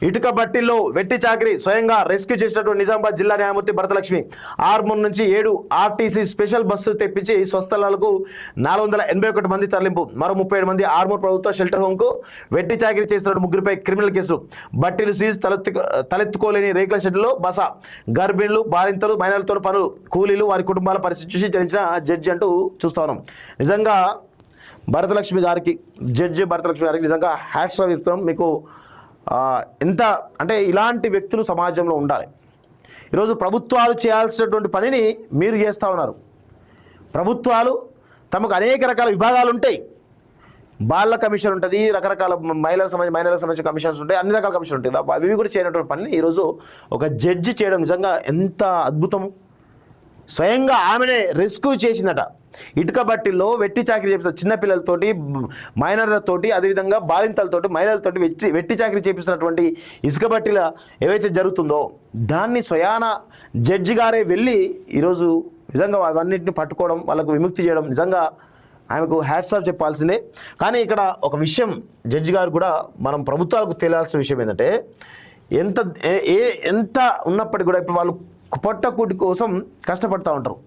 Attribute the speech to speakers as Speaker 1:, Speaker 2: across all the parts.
Speaker 1: ఇటుక బట్టిల్లో వెట్టి చాకరీ స్వయంగా రెస్క్యూ చేసినటువంటి నిజామాబాద్ జిల్లా న్యాయమూర్తి భరతలక్ష్మి ఆర్మూర్ నుంచి 7 ఆర్టీసీ స్పెషల్ బస్సు తెప్పించి స్వస్థలాలకు 481 మంది తరలింపు. మరో 37 మంది ఆర్మూర్ ప్రభుత్వ షెల్టర్ హోమ్కు వెట్టి చాకరీ చేస్తున్న ముగ్గురిపై క్రిమినల్ కేసులు. బట్టీలు సీజ్, తలెత్తుకోలేని రేకుల షెడ్లో బస, గర్భిణులు, బాలింతలు, మైనర్లతో పనులు, కూలీలు, వారి కుటుంబాల పరిస్థితి చూసి చరించిన జడ్జి అంటూ చూస్తా ఉన్నాం. నిజంగా భరతలక్ష్మి గారికి, జడ్జి భరతలక్ష్మి గారికి నిజంగా హ్యాట్స్ ఆఫ్ చెప్తాం. మీకు ఎంత అంటే ఇలాంటి వ్యక్తులు సమాజంలో ఉండాలి. ఈరోజు ప్రభుత్వాలు చేయాల్సినటువంటి పనిని మీరు చేస్తూ ఉన్నారు. ప్రభుత్వాలు తమకు అనేక రకాల విభాగాలు ఉంటాయి. బాల కమిషన్ ఉంటుంది, రకరకాల మహిళలకు సంబంధించిన కమిషన్స్ ఉంటాయి, అన్ని రకాల కమిషన్ ఉంటాయి. అవి కూడా చేయనటువంటి పనిని ఈరోజు ఒక జడ్జి చేయడం నిజంగా ఎంత అద్భుతము. స్వయంగా ఆమెనే రెస్క్యూ చేసిందట. ఇటుక బట్టిల్లో వెట్టి చాకరీ చేపిస్తారు చిన్నపిల్లలతోటి, మైనర్లతోటి, అదేవిధంగా బాలింతలతోటి, మహిళలతోటి వెట్టి చాకరీ చేపిస్తున్నటువంటి ఇసుక బట్టిల ఏవైతే జరుగుతుందో దాన్ని స్వయాన జడ్జి గారే వెళ్ళి ఈరోజు నిజంగా అవన్నింటిని పట్టుకోవడం, వాళ్ళకు విముక్తి చేయడం నిజంగా ఆమెకు హ్యాట్స్ ఆఫ్ చెప్పాల్సిందే. కానీ ఇక్కడ ఒక విషయం జడ్జి గారు కూడా మనం ప్రభుత్వాలకు తెలియాల్సిన విషయం ఏంటంటే ఎంత ఉన్నప్పటికీ కూడా ఇప్పుడు వాళ్ళు పొట్టకూటి కోసం కష్టపడుతూ ఉంటారు.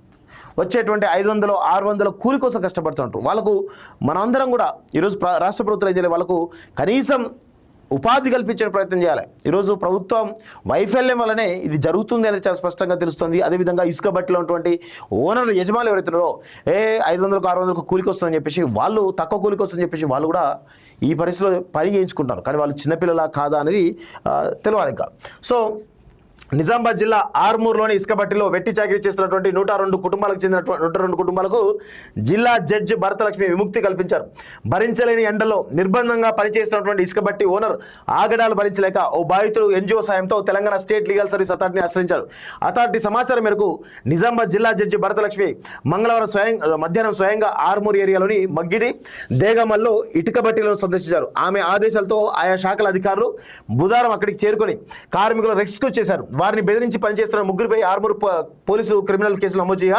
Speaker 1: వచ్చేటువంటి 500 600 కూలి కోసం కష్టపడుతూ ఉంటారు. వాళ్ళకు మనందరం కూడా ఈరోజు రాష్ట్ర ప్రభుత్వాలు ఏం చేయాలి, వాళ్ళకు కనీసం ఉపాధి కల్పించే ప్రయత్నం చేయాలి. ఈరోజు ప్రభుత్వం వైఫల్యం వల్లనే ఇది జరుగుతుంది అనేది చాలా స్పష్టంగా తెలుస్తుంది. అదేవిధంగా ఇసుక బట్టిలో ఉన్నటువంటి ఓనర్లు, యజమానులు ఎవరైతున్నారో 500 600 కూలికి వస్తుందని చెప్పేసి వాళ్ళు, తక్కువ కూలికి వస్తుందని చెప్పేసి వాళ్ళు కూడా ఈ పరిస్థితిలో పని చేయించుకుంటారు. కానీ వాళ్ళు చిన్నపిల్లలా కాదా అనేది తెలియాలి ఇంకా. సో నిజామాబాద్ జిల్లా ఆర్మూర్లోని ఇసుక బట్టిలో వెట్టి చాకరీ చేస్తున్నటువంటి 102 కుటుంబాలకు చెందినటువంటి 102 కుటుంబాలకు జిల్లా జడ్జి భరతలక్ష్మి విముక్తి కల్పించారు. భరించలేని ఎండలో నిర్బంధంగా పనిచేస్తున్నటువంటి ఇసుక బట్టి ఓనర్ ఆగడాలు భరించలేక ఓ బాధితుడు ఎన్జిఓ సాయంతో తెలంగాణ స్టేట్ లీగల్ సర్వీస్ అథారిటీని ఆశ్రయించారు. అథారిటీ సమాచారం మేరకు నిజామాబాద్ జిల్లా జడ్జి భరతలక్ష్మి మంగళవారం మధ్యాహ్నం స్వయంగా ఆర్మూర్ ఏరియాలోని మగ్గిడి, దేగమల్లో ఇటుక బట్టీలను సందర్శించారు. ఆమె ఆదేశాలతో ఆయా శాఖల అధికారులు బుధవారం అక్కడికి చేరుకొని కార్మికులను రెస్క్యూ చేశారు. వారిని బెదిరించి పనిచేస్తున్న ముగ్గురిపై ఆర్మూర్ పోలీసులు క్రిమినల్ కేసులు నమోదు చేయగా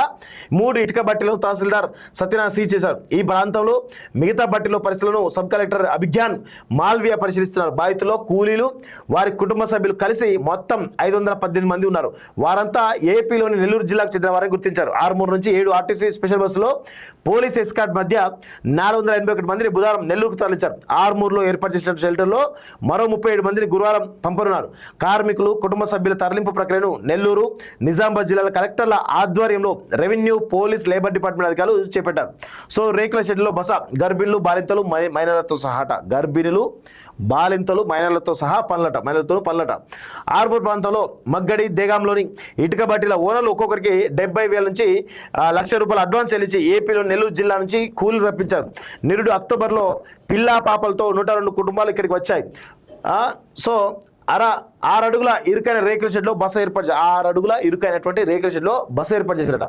Speaker 1: 3 ఇటుక బట్టీలను తహసీల్దార్ సత్యనారాయణ సీజ్ చేశారు. ఈ ప్రాంతంలో మిగతా బట్టీల పరిస్థితులను సబ్ కలెక్టర్ అభిజ్ఞాన్ మాల్వియా పరిశీలిస్తున్నారు. బాధితుల్లో కూలీలు, వారి కుటుంబ సభ్యులు కలిసి మొత్తం 518 మంది ఉన్నారు. వారంతా ఏపీలోని నెల్లూరు జిల్లాకు చెందిన వారిని గుర్తించారు. ఆర్మూర్ నుంచి 7 ఆర్టీసీ స్పెషల్ బస్సులో పోలీస్ ఎస్కార్ట్ మధ్య 481 మందిని బుధవారం నెల్లూరుకు తరలించారు. ఆర్మూర్లో ఏర్పాటు చేసిన షెల్టర్లో మరో 37 మందిని గురువారం పంపనున్నారు. కార్మికులు, కుటుంబ సభ్యుల తరలింపు ప్రక్రియను నెల్లూరు, నిజామాబాద్ జిల్లాల కలెక్టర్ల ఆధ్వర్యంలో రెవెన్యూ, పోలీస్, లేబర్ డిపార్ట్మెంట్ అధికారులు చేపట్టారు. సో రేకుల షెడ్లో బస, గర్భిణులు, బాలింతలు, మైనర్లతో సహాట, గర్భిణులు, బాలింతలు, మైనర్లతో సహా పనులట. ఆర్మూర్ ప్రాంతంలో మగ్గడి, దేగాంలోని ఇటుక బట్టీల ఓనర్లు ఒక్కొక్కరికి 70,000 నుంచి ₹1,00,000 అడ్వాన్స్ చెల్లించి ఏపీలో నెల్లూరు జిల్లా నుంచి కూలీలు రప్పించారు. నిరుడు అక్టోబర్లో పిల్లా పాపలతో 102 కుటుంబాలు ఇక్కడికి వచ్చాయి. సో 6 అడుగుల ఇరుకైన రేకుల షెడ్లో బస ఏర్పాటు 6 అడుగుల ఇరుకైనటువంటి రేకుల షెడ్లో బస ఏర్పాటు చేశారట.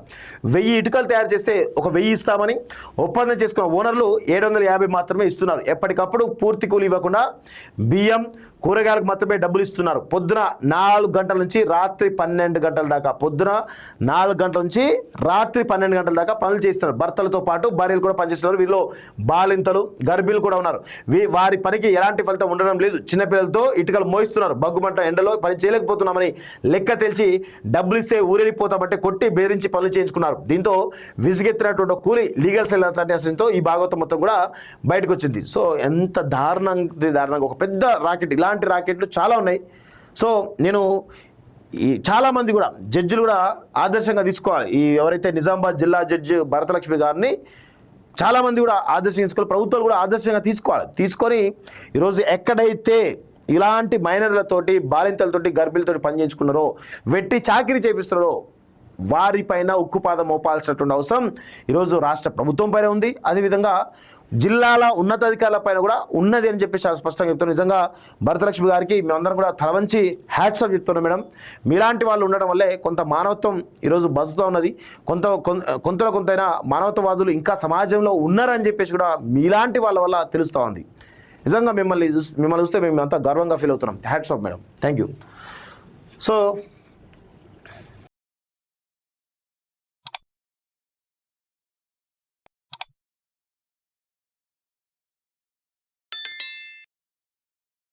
Speaker 1: 1000 ఇటుకలు తయారు చేస్తే 1000 ఇస్తామని ఒప్పందం చేసుకున్న ఓనర్లు 750 మాత్రమే ఇస్తున్నారు. ఎప్పటికప్పుడు పూర్తి కూలి ఇవ్వకుండా బియ్యం, కూరగాయలకు మాత్రమే డబ్బులు ఇస్తున్నారు. పొద్దున 4 గంటల నుంచి రాత్రి 12 గంటల దాకా, పొద్దున 4 గంటల నుంచి రాత్రి 12 గంటల దాకా పనులు చేస్తున్నారు. భర్తలతో పాటు భార్యలు కూడా పనిచేస్తున్నారు. వీళ్ళు బాలింతలు, గర్భిణులు కూడా ఉన్నారు. వారి పనికి ఎలాంటి ఫలితం ఉండడం లేదు. చిన్నపిల్లలతో ఇటుకలు మోయిస్తున్నారు. బగ్గుమంట ఎండలో పని చేయలేకపోతున్నామని లెక్క తెలిసి డబ్బులు ఇస్తే ఊరెళ్ళిపోతామంటే కొట్టి బెదిరించి పనులు చేయించుకున్నారు. దీంతో విసిగెత్తినటువంటి కూలి లీగల్ సెల్ అథారిటీతో ఈ భాగవతం మొత్తం కూడా బయటకు వచ్చింది. సో ఎంత దారుణంగా ఒక పెద్ద రాకెట్, ఇలాంటి రాకెట్లు చాలా ఉన్నాయి. సో నేను చాలామంది కూడా జడ్జిలు కూడా ఆదర్శంగా తీసుకోవాలి. ఎవరైతే నిజామాబాద్ జిల్లా జడ్జి భరతలక్ష్మి గారిని చాలామంది కూడా ఆదర్శంగా తీసుకోవాలి. ప్రభుత్వాలు కూడా ఆదర్శంగా తీసుకోవాలి. తీసుకొని ఈరోజు ఎక్కడైతే ఇలాంటి మైనర్లతోటి, బాలింతలతోటి, గర్భిలతోటి పనిచేయించుకున్నారో, వెట్టి చాకిరీ చేపిస్తున్నారో వారిపైన ఉక్కుపాదం మోపాల్సినటువంటి అవసరం ఈరోజు రాష్ట్ర ప్రభుత్వం పైన ఉంది. అదేవిధంగా జిల్లాల ఉన్నతాధికారుల పైన కూడా ఉన్నది అని చెప్పి చాలా స్పష్టంగా చెప్తున్నాను. నిజంగా భరతలక్ష్మి గారికి మేమందరం కూడా తలవంచి హ్యాట్స్ ఆఫ్ చెప్తున్నాం. మేడం, మీలాంటి వాళ్ళు ఉండడం వల్లే కొంత మానవత్వం ఈరోజు బతుకుతూ ఉన్నది. కొంతైనా మానవతావాదులు ఇంకా సమాజంలో ఉన్నారని చెప్పేసి కూడా మీలాంటి వాళ్ళ వల్ల తెలుస్తూ ఉంది. నిజంగా మిమ్మల్ని చూస్తే మేము అంతా గర్వంగా ఫీల్ అవుతున్నాం. Hats off madam, thank you. So